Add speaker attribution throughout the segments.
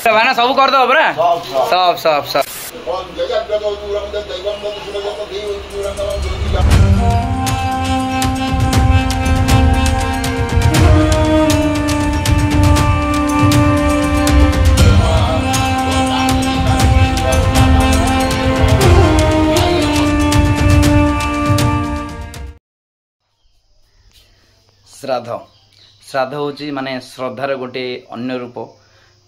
Speaker 1: भाना सब कर दो बरा सब सब सब श्राद्ध श्राद्ध हूँ माने श्रद्धार गोटे अन्य रूप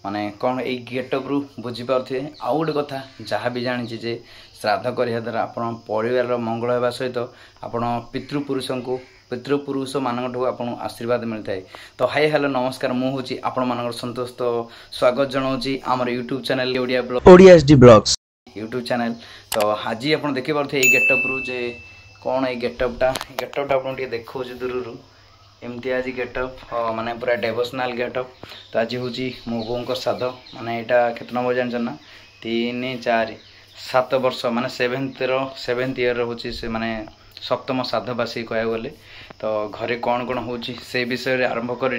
Speaker 1: माने कौन ये गेटअप रु बुझीपे आउ गोटे कथा जहाँ भी जानी जे श्राद्ध करने द्वारा आपण परिवार मंगल होगा सहित आपण पितृपुरुष मानक आपन आशीर्वाद मिलता है। तो हाय हेलो नमस्कार मुझे आपण मान संतोष तो स्वागत जनाऊँगी आमर यूट्यूब चैनल
Speaker 2: ओडियाएसडी ब्लॉग्स
Speaker 1: यूट्यूब चैनल। तो आज आप देखी पारे ये गेटअप रु जे कौन ये गेटअपटा आप देखा दूर एमती आज गेटअप माने पूरा डेवोशनल गेटअप। तो आज हूँ मो बों श्राद्ध माने यहाँ केत नंबर जान ना 3 4 7 वर्ष माने सेवेन्थ इयर हूँ से माने सप्तम श्राद्धवासी कह गले। तो घरे कौन कौन हो से विषय आरंभ कर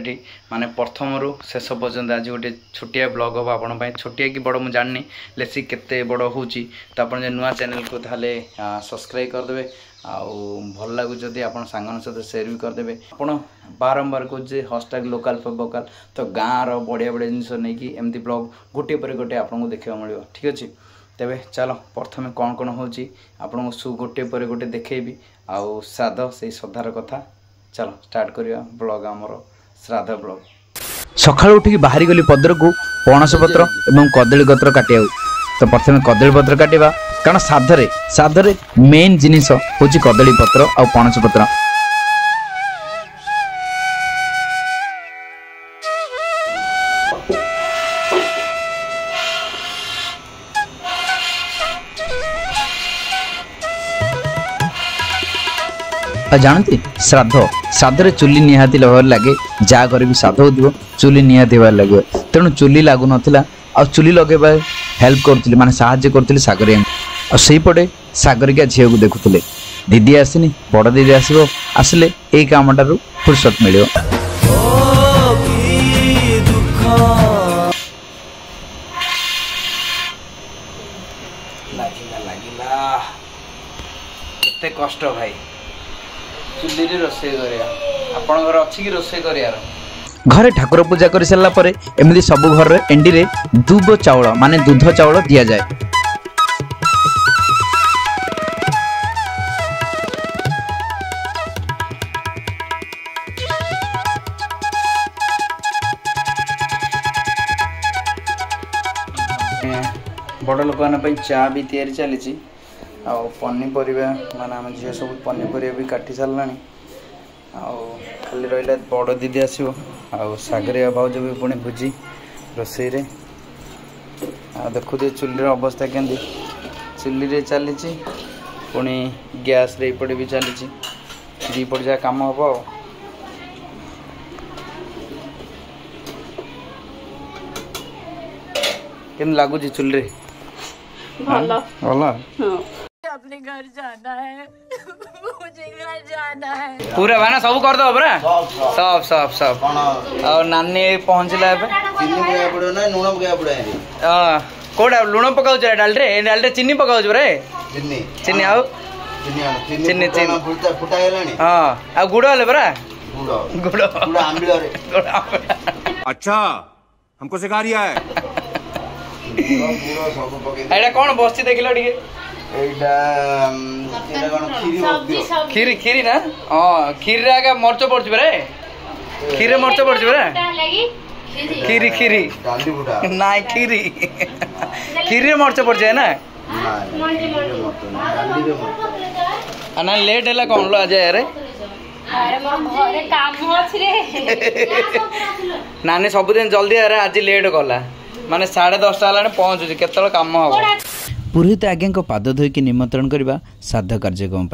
Speaker 1: माने प्रथम रु शेष पर्यंत आज गोटे छोटिया ब्लॉग हम आपण छोटिया कि बड़ मुझे जाननी लेसी केते बड़ हो। तो आप नुआ चैनल को ताले सब्सक्राइब करदे आउ भल लगू जदि आप सांगन सहित सेयर भी करदे। आप बारंबार कहे हॉस्टैग लोकल फॉर वोकल। तो गाँव बढ़िया बढ़िया जिनस नहीं एमती ब्लॉग गोटे पर गोटे आपको देखा मिले। ठीक अच्छे तेरे चलो प्रथम कौन कौन हो आपको सु गोटे पर गोटे देखेबी आउ श्राद्ध से श्रद्धार कथा। चलो स्टार्ट करिया ब्लॉग आमर श्राद्ध ब्लॉग।
Speaker 2: सकाळ उठी बाहरी गली पदर को पणस पत्र एवं कदली पत्र काटिया। तो प्रथम कदली पत्र काटिबा कारण श्राद्धरे मेन जिनिस होची कदली पत्र आ पणस पत्र। जानती श्राद्ध चुली निहाती लगे लगे जहाँ घर भी श्राद्ध हो चुली निहाती हबार लगे तेणु चुली लगु ना आ चुली लगे हेल्प करुँचे माने साहाଯ୍य करुँचे सागरिया आ सेपटे सागरिका झील को देखुले दीदी आसनी बड़ दीदी आसले यही कामटार फुर्सत मिल।
Speaker 1: केते कष्ट भाई चुली रोसे कर
Speaker 2: घरे ठाकुर पूजा कर सारा पर एमती सब घर एंडी रे दूब चाउल माने दूध चाउल दि जाए।
Speaker 1: बड़ लोक मान चा भी तैयारी चली पनीपरिया माने आम झील सब पनीपरिया भी काटी सारा खाली रहा बड़ दीदी आसो आगरिया भाज भी पुणी भोजी रोसई देखु चुली अवस्था केंदी चुली चली पुणी गैस रे भी चली दीपट जहाँ कम हम केम लगुच चुली भला
Speaker 3: अपने घर जाना है मुझे घर जाना है
Speaker 1: पूरा भाना सब कर दो बरा सब सब सब और नानी पहुंचला कोड़ा लुण पकाउछ डाल चीनी पकाउछ रे चीनी आउ चीनी
Speaker 4: फुटा गेलानी
Speaker 1: हां आ गुड़ हले बरा गुड़
Speaker 4: आंबीला रे
Speaker 5: अच्छा हमको सिखा रिया है
Speaker 1: एटा कौन बस्ती देखिलो टिके खीरी खीरी ना हाँ खीरी रे आगे मरच पड़छ बरे खीरी रे मरच पड़छ बरे खीरी खीरी नहीं खीरी खीरी रे मरच पड़ जाए ना ना लेट है कौन लो आज रे नानी सबुदिन जल्दी अरे आज लेट कला माने 10:30 है पहुँचुची केत कम हम
Speaker 2: पुरोहित आज्ञा पाद धोईकी निमंत्रण करने श्राद्ध कार्यक्रम।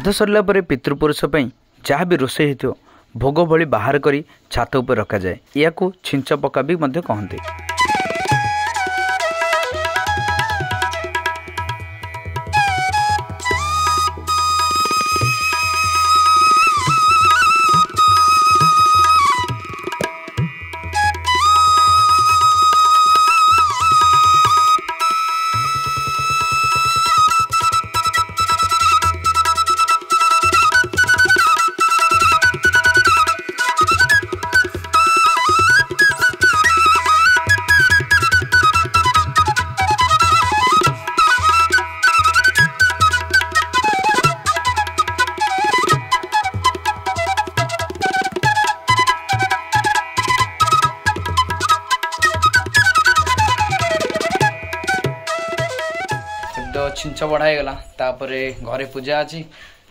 Speaker 1: श्राद्ध सरला परे पितृपुरुष पई जहाँ भी रोषे होइथियो भोग भली बाहर करी छात उपर रखा जाए। या छिंच पका भी मध्य कहते। छिंच बढ़ाईगला घरे पूजा अच्छी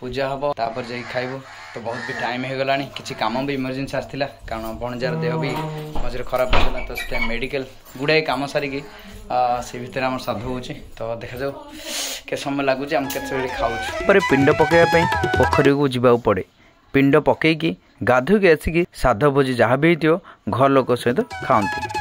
Speaker 1: पूजा हम तापर जा खाइबू। तो बहुत भी टाइम हो गला किसी काम भी इमरजेंसी आसाला कारण भणजार देह भी मझे खराब होगा। तो से मेडिकल गुड़ाए कम सारिकी से भितर आम श्राद्ध हो। तो देखा जाऊ के समय लगुच आम के खाऊ। पिंड पकड़ापी पोखरी को जावा पड़े। पिंड पकईकी गाधोकी आसिकी श्राद्ध भोजी जहाँ भी हो घर लोक सहित खाती।